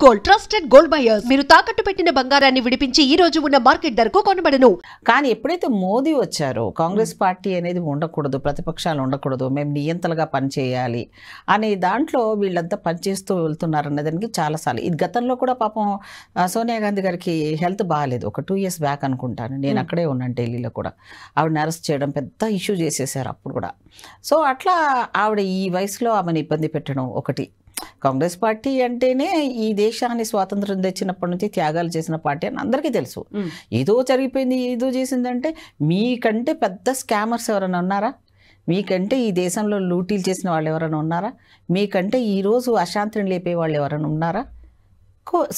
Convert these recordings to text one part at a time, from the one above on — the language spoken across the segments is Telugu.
గోల్డ్ ట్రస్టెడ్ గోల్డ్ బయర్స్ మీరు తాకట్టు పెట్టిన బంగారాన్ని విడిపించి ఈ రోజు ఉన్న మార్కెట్ ధరకు కొనబడను. కానీ ఎప్పుడైతే మోదీ వచ్చారో కాంగ్రెస్ పార్టీ అనేది ఉండకూడదు, ప్రతిపక్షాలు ఉండకూడదు, మేము నియంతలుగా పనిచేయాలి అనే దాంట్లో వీళ్ళంతా పనిచేస్తూ వెళ్తున్నారు అన్నదానికి చాలాసార్లు ఇది గతంలో కూడా పాపం సోనియా గాంధీ గారికి హెల్త్ బాగాలేదు. ఒక 2 years బ్యాక్ అనుకుంటాను, నేను అక్కడే ఉన్నాను ఢిల్లీలో కూడా. ఆవిడని అరెస్ట్ చేయడం పెద్ద ఇష్యూ చేసేసారు అప్పుడు కూడా. సో అట్లా ఆవిడ ఈ వయసులో ఆమెను ఇబ్బంది పెట్టడం ఒకటి. కాంగ్రెస్ పార్టీ అంటేనే ఈ దేశాన్ని స్వాతంత్రం తెచ్చినప్పటి నుంచి త్యాగాలు చేసిన పార్టీ అని అందరికీ తెలుసు. ఏదో జరిగిపోయింది, ఏదో చేసిందంటే మీకంటే పెద్ద స్కామర్స్ ఎవరైనా ఉన్నారా? మీకంటే ఈ దేశంలో లూటీలు చేసిన వాళ్ళు ఎవరైనా ఉన్నారా? మీకంటే ఈరోజు అశాంతిని లేపే వాళ్ళు ఎవరైనా ఉన్నారా?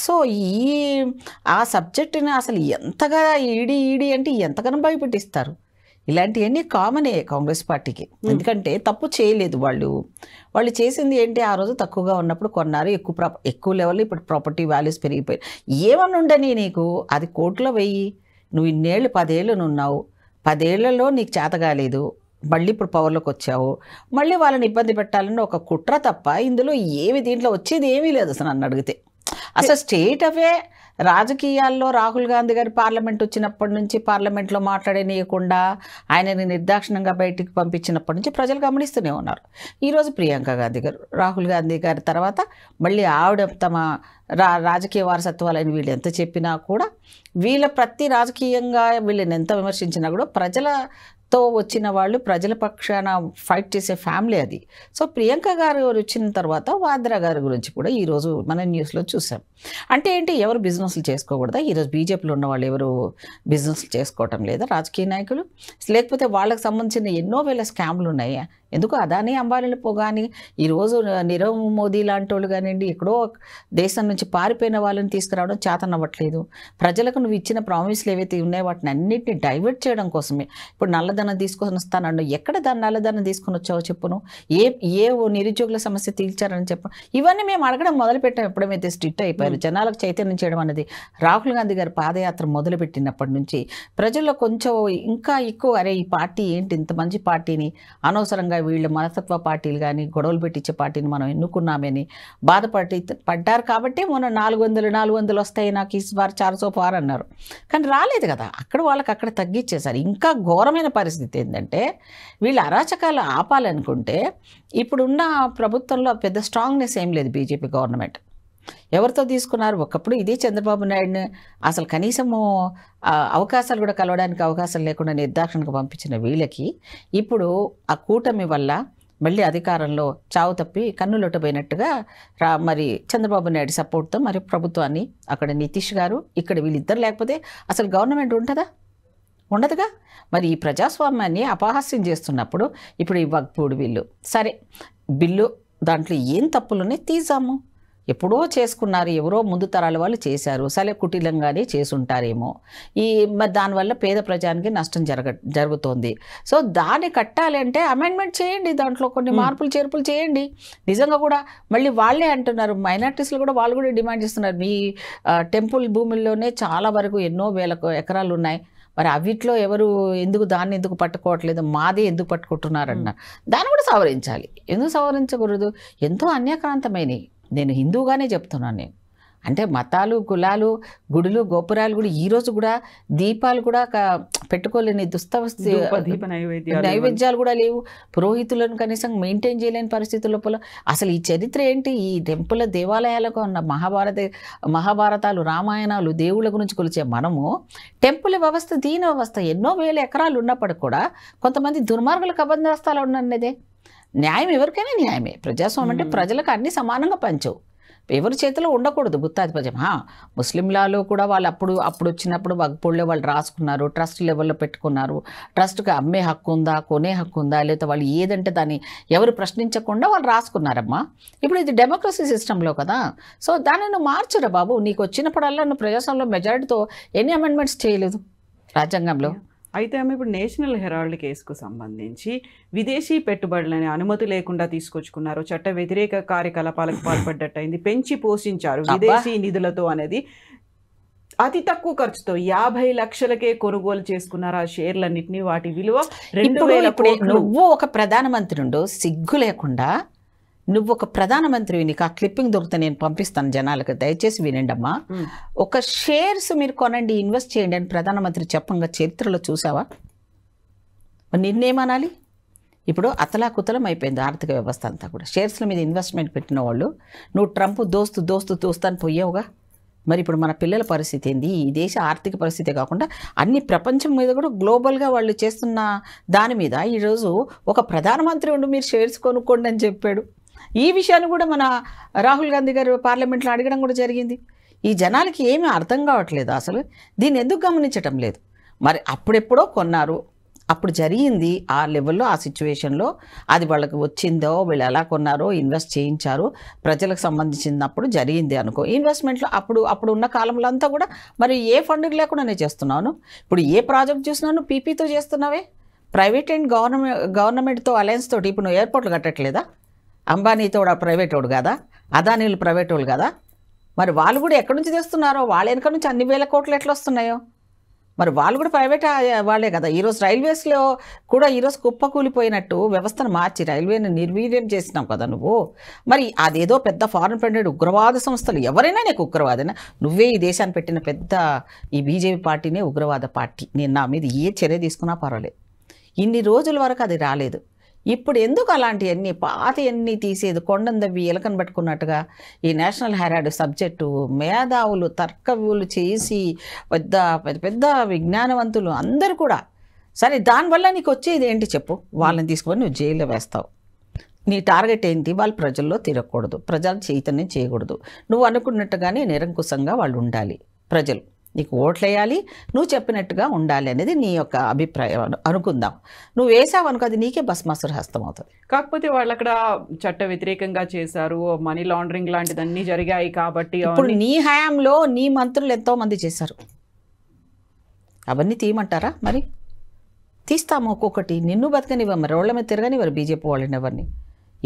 సో ఆ సబ్జెక్టుని అసలు ఎంతగా ఈడీ అంటే ఎంతగానో భయపెట్టిస్తారు. ఇలాంటివన్నీ కామనే కాంగ్రెస్ పార్టీకి. ఎందుకంటే తప్పు చేయలేదు వాళ్ళు చేసింది ఏంటి, ఆ రోజు తక్కువగా ఉన్నప్పుడు కొన్నారు, ఎక్కువ లెవెల్లో ఇప్పుడు ప్రాపర్టీ వాల్యూస్ పెరిగిపోయాయి. ఏమన్నా ఉండని నీకు అది కోర్టులో వెయ్యి, నువ్వు ఇన్నేళ్ళు 10 ఏళ్ళు ఉన్నావు, 10 ఏళ్లలో నీకు చేత కాలేదు, మళ్ళీ ఇప్పుడు పవర్లోకి వచ్చావు, మళ్ళీ వాళ్ళని ఇబ్బంది పెట్టాలని ఒక కుట్ర తప్ప ఇందులో దీంట్లో వచ్చేది ఏమీ లేదు అసలు నన్ను అడిగితే. అసలు స్టేట్ అవే రాజకీయాల్లో రాహుల్ గాంధీ గారి పార్లమెంట్ వచ్చినప్పటి నుంచి పార్లమెంట్లో మాట్లాడనీయకుండా ఆయనని నిర్దాక్షిణంగా బయటికి పంపించినప్పటి నుంచి ప్రజలు గమనిస్తూనే ఉన్నారు. ఈరోజు ప్రియాంక గాంధీ గారు, రాహుల్ గాంధీ గారి తర్వాత మళ్ళీ ఆవిడ తమ రాజకీయ వారసత్వాలని వీళ్ళు ఎంత చెప్పినా కూడా, వీళ్ళ ప్రతి రాజకీయంగా వీళ్ళని ఎంత విమర్శించినా కూడా ప్రజలతో వచ్చిన వాళ్ళు, ప్రజల పక్షాన ఫైట్ చేసే ఫ్యామిలీ అది. సో ప్రియాంక గారు వచ్చిన తర్వాత వాద్రా గారి గురించి కూడా ఈరోజు మన న్యూస్లో చూసాం. అంటే ఏంటి, ఎవరు బిజినెస్లు చేసుకోకూడదా? ఈరోజు బీజేపీలో ఉన్న వాళ్ళు ఎవరు బిజినెస్లు చేసుకోవటం లేదా రాజకీయ నాయకులు? లేకపోతే వాళ్ళకి సంబంధించిన ఎన్నో వేల స్కామ్లు ఉన్నాయి. ఎందుకు అదానీ అంబానీలు పోగాని ఈరోజు నీరవ్ మోదీ లాంటి వాళ్ళు కానివ్వండి, ఎక్కడో దేశం నుంచి పారిపోయిన వాళ్ళని తీసుకురావడం చేతనవ్వట్లేదు. ప్రజలకు నువ్వు ఇచ్చిన ప్రామిస్లు ఏవైతే ఉన్నాయో వాటిని అన్నింటినీ డైవర్ట్ చేయడం కోసమే. ఇప్పుడు నల్లధనం తీసుకొని వస్తానన్ను, ఎక్కడ దాన్ని నల్లధనం తీసుకొని వచ్చావో చెప్పును, ఏ నిరుద్యోగుల సమస్య తీర్చారని చెప్పు. ఇవన్నీ మేము అడగడం మొదలుపెట్టాం ఎప్పుడైతే స్ట్రిక్ట్ అయిపోయారు. జనాలకు చైతన్యం చేయడం అనేది రాహుల్ గాంధీ గారి పాదయాత్ర మొదలుపెట్టినప్పటి నుంచి ప్రజల్లో కొంచెం ఇంకా ఎక్కువ, అరే ఈ పార్టీ ఏంటి ఇంత మంచి పార్టీని, అనవసరంగా వీళ్ళు మనస్తత్వ పార్టీలు కానీ గొడవలు పెట్టించే పార్టీని మనం ఎన్నుకున్నామని పడ్డారు. కాబట్టి మొన్న 400 వస్తాయి నాకు ఈ వారు 400 అన్నారు, కానీ రాలేదు కదా. అక్కడ వాళ్ళకి అక్కడ తగ్గించేశారు. ఇంకా ఘోరమైన పరిస్థితి ఏంటంటే, వీళ్ళు అరాచకాలు ఆపాలనుకుంటే ఇప్పుడున్న ప్రభుత్వంలో పెద్ద స్ట్రాంగ్నెస్ ఏం లేదు. బీజేపీ గవర్నమెంట్ ఎవరితో తీసుకున్నారు? ఒకప్పుడు ఇదే చంద్రబాబు నాయుడిని అసలు కనీసము అవకాశాలు కూడా కలవడానికి అవకాశం లేకుండా నిర్దాక్షిణకు పంపించిన వీళ్ళకి ఇప్పుడు ఆ కూటమి వల్ల మళ్ళీ అధికారంలో చావు తప్పి కన్నులొట్టబోయినట్టుగా మరి చంద్రబాబు నాయుడు సపోర్ట్తో మరి ప్రభుత్వాన్ని, అక్కడ నితీష్ గారు, ఇక్కడ వీళ్ళిద్దరు లేకపోతే అసలు గవర్నమెంట్ ఉంటుందా? ఉండదుగా. మరి ఈ ప్రజాస్వామ్యాన్ని అపహాస్యం చేస్తున్నప్పుడు ఇప్పుడు ఈ వక్ఫ్ బిల్లు, సరే బిల్లు దాంట్లో ఏం తప్పులున్నాయి తీసాము, ఎప్పుడో చేసుకున్నారు, ఎవరో ముందు తరాల వాళ్ళు చేశారు, సరే కుటిలంగానే చేసుంటారేమో. మరి దానివల్ల పేద ప్రజానికి నష్టం జరుగుతోంది. సో దాన్ని కట్టాలి అంటే అమెండ్మెంట్ చేయండి, దాంట్లో కొన్ని మార్పులు చేర్పులు చేయండి. నిజంగా కూడా మళ్ళీ వాళ్ళే అంటున్నారు, మైనార్టీస్లు కూడా వాళ్ళు కూడా డిమాండ్ చేస్తున్నారు, మీ టెంపుల్ భూముల్లోనే చాలా వరకు ఎన్నో వేల ఎకరాలు ఉన్నాయి, మరి అవిట్లో దాన్ని ఎందుకు పట్టుకోవట్లేదు, మాదే ఎందుకు పట్టుకుంటున్నారన్నారు. దాన్ని కూడా సవరించాలి. ఎందుకు సవరించకూడదు? ఎంతో అన్యాక్రాంతమైనవి. నేను హిందూగానే చెప్తున్నాను. నేను అంటే మతాలు, కులాలు, గుడులు, గోపురాలు కూడా ఈరోజు కూడా దీపాలు కూడా పెట్టుకోలేని దుస్తవస్థ, నైవేద్యాలు కూడా లేవు. పురోహితులను కనీసం మెయింటైన్ చేయలేని పరిస్థితుల లోపల అసలు ఈ చరిత్ర ఏంటి? ఈ టెంపుల్ దేవాలయాలకు ఉన్న మహాభారతాలు, రామాయణాలు, దేవుళ్ళ గురించి కొలిచే మనము టెంపుల్ వ్యవస్థ, దీన వ్యవస్థ ఎన్నో వేల ఎకరాలు ఉన్నప్పటికి కూడా కొంతమంది దుర్మార్గులకు అబంధస్తాలు ఉన్నదే. న్యాయం ఎవరికైనా న్యాయమే. ప్రజాస్వామ్యం అంటే ప్రజలకు అన్ని సమానంగా పంచవు, ఎవరి చేతిలో ఉండకూడదు గుత్తాధిపత్యం. ముస్లింలలో కూడా వాళ్ళు అప్పుడు వచ్చినప్పుడు వగ్ఫ్లో వాళ్ళు రాసుకున్నారు, ట్రస్ట్ లెవెల్లో పెట్టుకున్నారు. ట్రస్ట్కి అమ్మే హక్కు ఉందా, కొనే హక్కు ఉందా, లేకపోతే వాళ్ళు ఏదంటే దాన్ని ఎవరు ప్రశ్నించకుండా వాళ్ళు రాసుకున్నారమ్మా. ఇప్పుడు ఇది డెమోక్రసీ సిస్టంలో కదా. సో దాన్ని నువ్వు మార్చురా బాబు. నీకు వచ్చినప్పుడల్లా నువ్వు ప్రజాస్వామ్యంలో మెజారిటీతో ఎన్ని అమెండ్మెంట్స్ చేయలేదు రాజ్యాంగంలో. అయితే ఆమె ఇప్పుడు నేషనల్ హెరాల్డ్ కేసుకు సంబంధించి విదేశీ పెట్టుబడులని అనుమతి లేకుండా తీసుకొచ్చుకున్నారు, చట్ట వ్యతిరేక కార్యకలాపాలకు పాల్పడ్డట్టయింది, పెంచి పోషించారు విదేశీ నిధులతో అనేది అతి తక్కువ ఖర్చుతో 50 లక్షలకే కొనుగోలు చేసుకున్నారు ఆ షేర్లన్నింటినీ. వాటి విలువ 2000 కోట్లు. నువ్వు ఒక ప్రధానమంత్రి సిగ్గు లేకుండా నువ్వు ఒక ప్రధానమంత్రివి, నీకు ఆ క్లిప్పింగ్ దొరికితే నేను పంపిస్తాను జనాలకు, దయచేసి వినండి అమ్మా. ఒక షేర్స్ మీరు కొనండి, ఇన్వెస్ట్ చేయండి అని ప్రధానమంత్రి చెప్పంగా చరిత్రలో చూసావా? నిన్నేమనాలి? ఇప్పుడు అతలాకుతలం అయిపోయింది ఆర్థిక వ్యవస్థ అంతా కూడా. షేర్స్ల మీద ఇన్వెస్ట్మెంట్ పెట్టిన వాళ్ళు, నువ్వు ట్రంప్ దోస్తు అని పోయావుగా. మరి ఇప్పుడు మన పిల్లల పరిస్థితి ఏంది? ఈ దేశ ఆర్థిక పరిస్థితే కాకుండా అన్ని ప్రపంచం మీద కూడా గ్లోబల్గా వాళ్ళు చేస్తున్న దాని మీద ఈరోజు ఒక ప్రధానమంత్రి ఉండి మీరు షేర్స్ కొనుక్కోండి అని చెప్పాడు. ఈ విషయాన్ని కూడా మన రాహుల్ గాంధీ గారు పార్లమెంట్లో అడగడం కూడా జరిగింది. ఈ జనాలకి ఏమీ అర్థం కావట్లేదు అసలు, దీన్ని ఎందుకు గమనించటం లేదు. మరి అప్పుడెప్పుడో కొన్నారు, అప్పుడు జరిగింది ఆ లెవెల్లో, ఆ సిచ్యువేషన్లో అది వాళ్ళకి వచ్చిందో, వీళ్ళు ఎలా కొన్నారో, ఇన్వెస్ట్ చేయించారు, ప్రజలకు సంబంధించినప్పుడు జరిగింది అనుకో. ఇన్వెస్ట్మెంట్లో అప్పుడు ఉన్న కాలంలో అంతా కూడా మరి ఏ ఫండింగ్ లేకుండానే చేస్తున్నాను. ఇప్పుడు ఏ ప్రాజెక్ట్ చూసినాను పీపీతో చేస్తున్నావే, ప్రైవేట్ అండ్ గవర్నమెంట్తో అలయన్స్ తోటి. ఇప్పుడు నువ్వు ఎయిర్పోర్ట్లు కట్టట్లేదా? అంబానీతో ప్రైవేట్ వాడు కదా, అదానీలు ప్రైవేట్ వాళ్ళు కదా. మరి వాళ్ళు కూడా ఎక్కడి నుంచి తెస్తున్నారో, వాళ్ళ వెనక నుంచి అన్ని వేల కోట్లు ఎట్లా వస్తున్నాయో, మరి వాళ్ళు కూడా ప్రైవేట్ వాళ్ళే కదా. ఈరోజు రైల్వేస్లో కూడా ఈరోజు కుప్పకూలిపోయినట్టు వ్యవస్థను మార్చి రైల్వేని నిర్వీర్యం చేసినావు కదా నువ్వు. మరి అదేదో పెద్ద ఫారెన్ ఫండెడ్ ఉగ్రవాద సంస్థలు, ఎవరైనా నీకు ఉగ్రవాదైనా, నువ్వే ఈ దేశాన్ని పెట్టిన పెద్ద ఈ బీజేపీ పార్టీనే ఉగ్రవాద పార్టీ. నేను నా మీద ఏ చర్య తీసుకున్నా పర్వాలేదు. ఇన్ని రోజుల వరకు అది రాలేదు. ఇప్పుడు ఎందుకు అలాంటివన్నీ పాతవన్నీ తీసేది? కొండందవ్వి ఎలకను పట్టుకున్నట్టుగా ఈ నేషనల్ హెరాల్డ్ సబ్జెక్టు మేధావులు తర్కవులు చేసి పెద్ద పెద్ద పెద్ద విజ్ఞానవంతులు అందరూ కూడా, సరే దానివల్ల నీకు వచ్చేది ఏంటి చెప్పు? వాళ్ళని తీసుకొని నువ్వు జైల్లో వేస్తావు. నీ టార్గెట్ ఏంటి? వాళ్ళు ప్రజల్లో తిరగకూడదు, ప్రజలు చైతన్యం చేయకూడదు, నువ్వు అనుకున్నట్టుగానే నిరంకుశంగా వాళ్ళు ఉండాలి, ప్రజలు నీకు ఓట్లేయాలి, నువ్వు చెప్పినట్టుగా ఉండాలి అనేది నీ యొక్క అభిప్రాయం అనుకుందాం. నువ్వు వేసావు అనుకో, అది నీకే భస్మాసుర హస్తం అవుతుంది. కాకపోతే వాళ్ళు అక్కడ చట్ట వ్యతిరేకంగా చేశారు, మనీ లాండరింగ్ లాంటిదన్నీ జరిగాయి కాబట్టి. ఇప్పుడు నీ హయాంలో నీ మంత్రులు ఎంతోమంది చేశారు, అవన్నీ తీయమంటారా? మరి తీస్తాము ఒక్కొక్కటి. నిన్ను బతకనివ్వ, మరి రోడ్ల మీద తిరగనివ్వరు బీజేపీ వాళ్ళని ఎవరిని.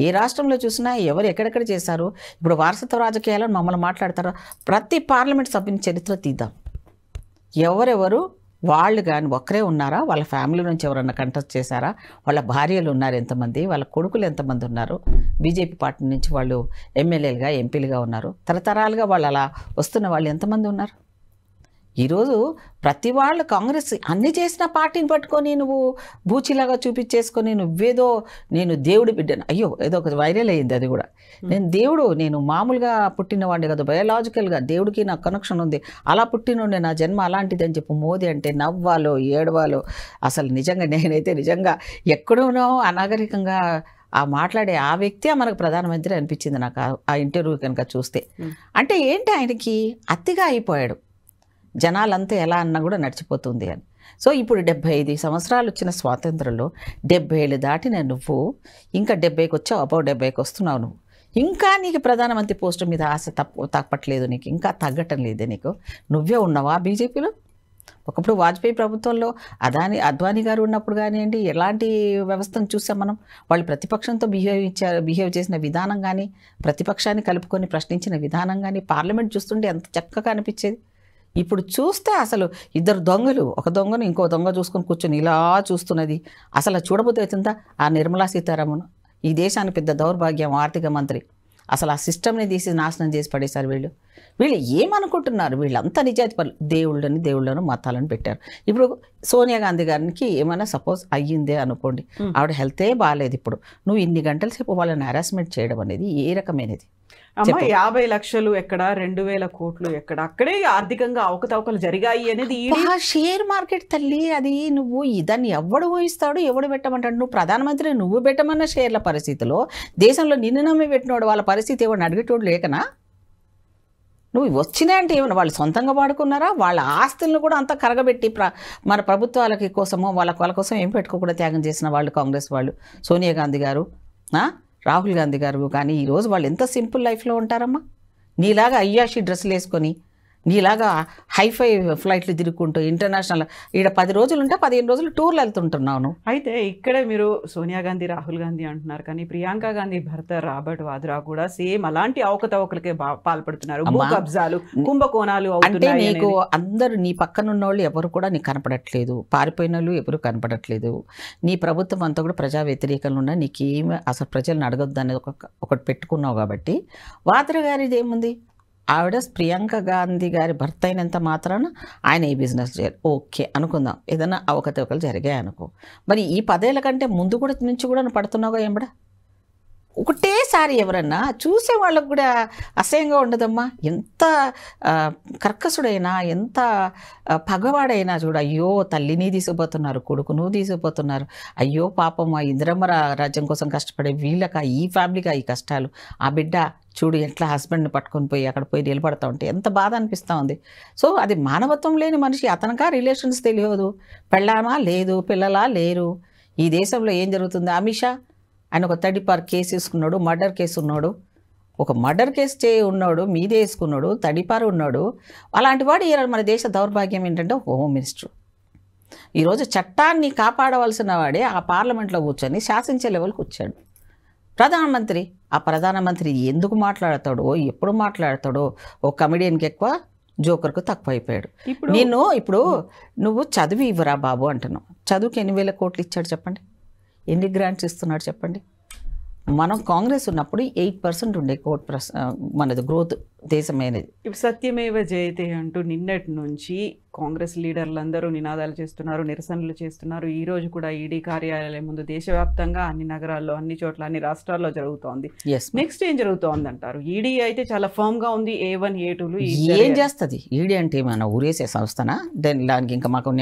ఏ రాష్ట్రంలో చూసినా ఎవరు ఎక్కడెక్కడ చేశారు. ఇప్పుడు వారసత్వ రాజకీయాలను మమ్మల్ని మాట్లాడతారు. ప్రతి పార్లమెంట్ సభ్యుని చరిత్ర తీద్దాం. ఎవరెవరు వాళ్ళు కానీ ఒక్కరే ఉన్నారా? వాళ్ళ ఫ్యామిలీ నుంచి ఎవరన్నా కంటెస్ట్ చేశారా? వాళ్ళ భార్యలు ఉన్నారు ఎంతమంది? వాళ్ళ కొడుకులు ఎంతమంది ఉన్నారు? బీజేపీ పార్టీ నుంచి వాళ్ళు ఎమ్మెల్యేలుగా ఎంపీలుగా ఉన్నారు. తరతరాలుగా వాళ్ళు అలా వస్తున్న వాళ్ళు ఎంతమంది ఉన్నారు? ఈరోజు ప్రతి వాళ్ళు కాంగ్రెస్ అన్ని చేసిన పార్టీని పట్టుకొని నువ్వు బూచిలాగా చూపించేసుకొని నువ్వేదో నేను దేవుడి బిడ్డను, అయ్యో ఏదో ఒక వైరల్ అయ్యింది అది కూడా, నేను దేవుడు, నేను మామూలుగా పుట్టినవాడిని కదా, బయోలాజికల్గా దేవుడికి నాకు కనెక్షన్ ఉంది, అలా పుట్టినోడే, నా జన్మ అలాంటిది అని చెప్పి మోదీ అంటే నవ్వాలో ఏడవాలో. అసలు నిజంగా నేనైతే నిజంగా ఎక్కడోనో అనాగరికంగా ఆ మాట్లాడే ఆ వ్యక్తి మనకు ప్రధానమంత్రి అనిపించింది నాకు ఆ ఇంటర్వ్యూ కనుక చూస్తే. అంటే ఏంటి, ఆయనకి అతిగా అయిపోయాడు, జనాలంతా ఎలా అన్నా కూడా నడిచిపోతుంది అని. సో ఇప్పుడు 75 సంవత్సరాలు వచ్చిన స్వాతంత్రంలో 70 ఏళ్ళు దాటిన నువ్వు ఇంకా 70కి వచ్చావు, అబౌవ్ 70కి వస్తున్నావు నువ్వు. ఇంకా నీకు ప్రధానమంత్రి పోస్టు మీద ఆశ తప్పట్లేదు, నీకు ఇంకా తగ్గటం లేదే నీకు. నువ్వే ఉన్నావా బీజేపీలో? ఒకప్పుడు వాజ్పేయి ప్రభుత్వంలో అద్వానీ గారు ఉన్నప్పుడు కానివ్వండి, ఎలాంటి వ్యవస్థను చూసాం మనం. వాళ్ళు ప్రతిపక్షంతో బిహేవ్ చేసిన విధానం కానీ, ప్రతిపక్షాన్ని కలుపుకొని ప్రశ్నించిన విధానం కానీ, పార్లమెంట్ చూస్తుంటే ఎంత చక్కగా అనిపించేది. ఇప్పుడు చూస్తే అసలు ఇద్దరు దొంగలు, ఒక దొంగను ఇంకో దొంగ చూసుకొని కూర్చొని ఇలా చూస్తున్నది అసలు చూడబోతే అవుతుందా? ఆ నిర్మలా సీతారామన్ ఈ దేశానికి పెద్ద దౌర్భాగ్యం ఆర్థిక మంత్రి. అసలు ఆ సిస్టమ్ని తీసి నాశనం చేసి పడేశారు వీళ్ళు. ఏమనుకుంటున్నారు? వీళ్ళంతా నిజాయితీ పనులు, దేవుళ్ళను మతాలను పెట్టారు. ఇప్పుడు సోనియా గాంధీ గారికి ఏమైనా సపోజ్ అయ్యిందే అనుకోండి, ఆవిడ హెల్తే బాగాలేదు, ఇప్పుడు నువ్వు ఇన్ని గంటల సేపు వాళ్ళని హెరాస్మెంట్ చేయడం అనేది ఏ రకమైనది? అమ్మ 50 లక్షలు ఎక్కడ, 2000 కోట్లు ఎక్కడ? అక్కడే ఆర్థికంగా అవకతవకలు జరిగాయి అనేది షేర్ మార్కెట్ తల్లి. అది నువ్వు దాన్ని ఎవడు ఊహిస్తాడు, ఎవడు పెట్టమంటాడు? నువ్వు ప్రధానమంత్రి, నువ్వు పెట్టమన్న షేర్ల పరిస్థితిలో దేశంలో నిన్ను నమ్మి పెట్టినోడు వాళ్ళ పరిస్థితి ఎవరిని అడిగేటోడు లేకనా? నువ్వు వచ్చినాయంటే ఏమన్నా వాళ్ళు సొంతంగా వాడుకున్నారా? వాళ్ళ ఆస్తులను కూడా అంతా కరగబెట్టి మన ప్రభుత్వాలకి కోసమో వాళ్ళ కోసం ఏం పెట్టుకోకుండా త్యాగం చేసిన వాళ్ళు కాంగ్రెస్ వాళ్ళు. సోనియా గాంధీ గారు, రాహుల్ గాంధీ గారు కానీ ఈరోజు వాళ్ళు ఎంత సింపుల్ లైఫ్లో ఉంటారమ్మా. నీలాగా అయ్యాషి డ్రెస్సులు వేసుకొని, నీలాగా హైఫై ఫ్లైట్లు తిరుగుకుంటూ ఇంటర్నేషనల్ ఈడ 10 రోజులు ఉంటే 15 రోజులు టూర్లు వెళ్తుంటున్నాను. అయితే ఇక్కడే మీరు సోనియా గాంధీ, రాహుల్ గాంధీ అంటున్నారు, కానీ ప్రియాంక గాంధీ భర్త రాబర్ట్ వాద్రా కూడా సేమ్ అలాంటి అవకతవకలకే పాల్పడుతున్నారు. భూ కబ్జాలు, కుంభకోణాలు అంటే అవుతున్నాయి నీకు అందరూ నీ పక్కన ఉన్న వాళ్ళు ఎవరు కూడా నీకు కనపడట్లేదు, పారిపోయిన వాళ్ళు ఎవరు కనపడట్లేదు. నీ ప్రభుత్వం అంతా కూడా ప్రజా వ్యతిరేకంగా ఉన్నా నీకేమి అసలు ప్రజలను అడగొద్దు అనేది ఒకటి పెట్టుకున్నావు కాబట్టి వాద్రా గారిది ఏముంది? ఆవిడ ప్రియాంక గాంధీ గారి భర్త అయినంత మాత్రాన ఆయన ఈ బిజినెస్ చేయాలి, ఓకే అనుకుందాం. ఏదైనా అవకతవకలు జరిగాయి అనుకో, మరి ఈ 10 ఏళ్ల కంటే ముందు కూడా నుంచి కూడా నువ్వు పడుతున్నావుగా ఎంబడ. ఒకటేసారి ఎవరన్నా చూసే వాళ్ళకు కూడా అసహ్యంగా ఉండదమ్మా. ఎంత కర్కసుడైనా, ఎంత పగవాడైనా చూడు, అయ్యో తల్లిని తీసుకుపోతున్నారు, కొడుకును తీసుకుపోతున్నారు, అయ్యో పాపం ఆ ఇందిరమ్మ రాజ్యం కోసం కష్టపడే వీళ్ళక, ఈ ఫ్యామిలీగా ఈ కష్టాలు, ఆ బిడ్డ చూడు ఎట్లా హస్బెండ్ని పట్టుకొని పోయి అక్కడ పోయి నిలబడతా ఉంటే ఎంత బాధ అనిపిస్తూ ఉంది. సో అది మానవత్వం లేని మనిషి. అతనికా రిలేషన్స్ తెలియదు, పెళ్ళామా లేదు, పిల్లలా లేరు. ఈ దేశంలో ఏం జరుగుతుంది? అమిత్ షా ఆయన ఒక 34 కేసు వేసుకున్నాడు, మర్డర్ కేసు ఉన్నాడు, ఒక మర్డర్ కేసు ఉన్నాడు, మీదే వేసుకున్నాడు, 34 ఉన్నాడు. అలాంటి వాడు మన దేశ దౌర్భాగ్యం ఏంటంటే హోమ్ మినిస్టర్. ఈరోజు చట్టాన్ని కాపాడవలసిన వాడే ఆ పార్లమెంట్లో కూర్చొని శాసించే లెవెల్కి వచ్చాడు. ప్రధానమంత్రి, ఆ ప్రధానమంత్రి ఎందుకు మాట్లాడతాడో, ఎప్పుడు మాట్లాడతాడో, ఓ కమెడియన్కి ఎక్కువ, జోకర్కు తక్కువ అయిపోయాడు. ఇప్పుడు నువ్వు చదువు ఇవ్వరా బాబు అంటున్నావు. చదువుకి 8,000 కోట్లు ఇచ్చాడు చెప్పండి, ఎన్ని గ్రాంట్స్ ఇస్తున్నాడు చెప్పండి. మనం కాంగ్రెస్ ఉన్నప్పుడు 8% ఉండే మనది గ్రోత్ దేశమైనది. ఇప్పుడు సత్యమేవ జయతే అంటూ నిన్నటి నుంచి కాంగ్రెస్ లీడర్లందరూ నినాదాలు చేస్తున్నారు, నిరసనలు చేస్తున్నారు. ఈ రోజు కూడా ఈడీ కార్యాలయం ముందు దేశవ్యాప్తంగా అన్ని నగరాల్లో, అన్ని చోట్ల, అన్ని రాష్ట్రాల్లో జరుగుతోంది. నెక్స్ట్ ఏం జరుగుతోంది అంటారు? ఈడీ అయితే చాలా ఫర్మ్ గా ఉంది, A1 A2లు ఏం చేస్తుంది? ఈడీ అంటే మన ఊరేసే సంస్థనా? దానికి ఇంకా మాకు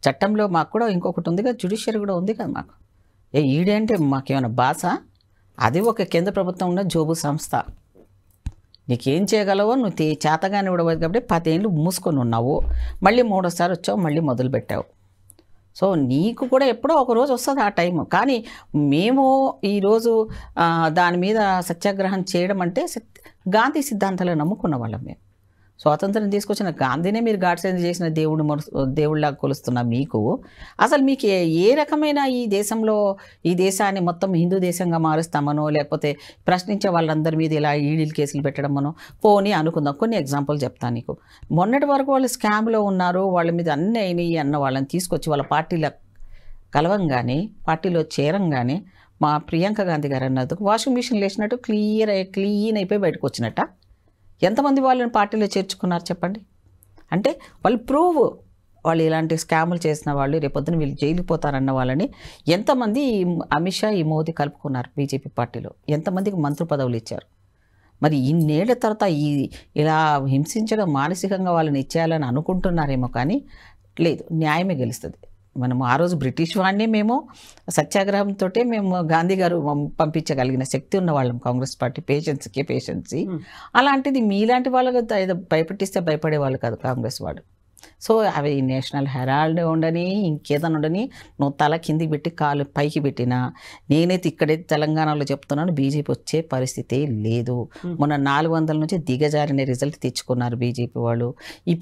చట్టంలో మాకు కూడా ఇంకొకటి ఉంది కదా, జ్యుడిషియరీ కూడా ఉంది కదా మాకు. ఈడీ అంటే మాకేమైనా భాష? అది ఒక కేంద్ర ప్రభుత్వం ఉన్న జోబు సంస్థ. నీకేం చేయగలవో నువ్వు చేతగానే ఇవ్వడవు కాబట్టి 10 ఏళ్ళు మూసుకొని ఉన్నావు, మళ్ళీ 3వ వచ్చావు, మళ్ళీ మొదలుపెట్టావు. సో నీకు కూడా ఎప్పుడో ఒకరోజు వస్తుంది ఆ టైము. కానీ మేము ఈరోజు దాని మీద సత్యాగ్రహం చేయడం అంటే గాంధీ సిద్ధాంతాలు నమ్ముకున్న వాళ్ళం. మేము స్వాతంత్రం తీసుకొచ్చిన గాంధీనే మీరు గాడ్సేన చేసిన దేవుళ్ళలాగా కొలుస్తున్న మీకు అసలు మీకు ఏ రకమైన ఈ దేశాన్ని మొత్తం హిందూ దేశంగా మారుస్తామనో, లేకపోతే ప్రశ్నించే వాళ్ళందరి మీద ఇలా ఈడీలు కేసులు పెట్టడమనో పోనీ అనుకుందాం. కొన్ని ఎగ్జాంపుల్ చెప్తాను నీకు. మొన్నటి వరకు వాళ్ళు స్కామ్లో ఉన్నారు, వాళ్ళ మీద అన్నీ అయినాయి అన్న వాళ్ళని తీసుకొచ్చి వాళ్ళ పార్టీలో కలవంగానే, పార్టీలో చేరంగానే మా ప్రియాంక గాంధీ గారు అన్నది వాషింగ్ మిషన్ వేసినట్టు క్లీన్ అయిపోయి బయటకు వచ్చినట్ట. ఎంతమంది వాళ్ళని పార్టీలో చేర్చుకున్నారు చెప్పండి? అంటే వాళ్ళు వాళ్ళు ఇలాంటి స్కాములు చేసిన వాళ్ళు రేపొద్దున వీళ్ళు జైలుకి పోతారన్న వాళ్ళని ఎంతమంది అమిత్ షా, ఈ మోదీ కలుపుకున్నారు బీజేపీ పార్టీలో? ఎంతమందికి మంత్రి పదవులు ఇచ్చారు? మరి ఇన్నేళ్ల తర్వాత ఇలా హింసించడం, మానసికంగా వాళ్ళని ఇచ్చేయాలని అనుకుంటున్నారేమో, కానీ లేదు, న్యాయమే గెలుస్తుంది. మనము ఆ రోజు బ్రిటిష్ వాడిని మేము సత్యాగ్రహంతో మేము గాంధీ గారు పంపించగలిగిన శక్తి ఉన్న వాళ్ళం కాంగ్రెస్ పార్టీ. పేషెన్సీ అలాంటిది మీలాంటి వాళ్ళకు భయపెట్టిస్తే భయపడే వాళ్ళు కాదు కాంగ్రెస్ వాడు. సో అవి నేషనల్ హెరాల్డ్ ఉండని, ఇంకేదైనా ఉండని, నువ్వు తల కిందికి పెట్టి కాలు పైకి పెట్టినా, నేనైతే ఇక్కడైతే తెలంగాణలో చెప్తున్నాను, బీజేపీ వచ్చే పరిస్థితే లేదు. మొన్న 400 నుంచి దిగజారిన రిజల్ట్ తెచ్చుకున్నారు బీజేపీ వాళ్ళు. ఇప్పుడు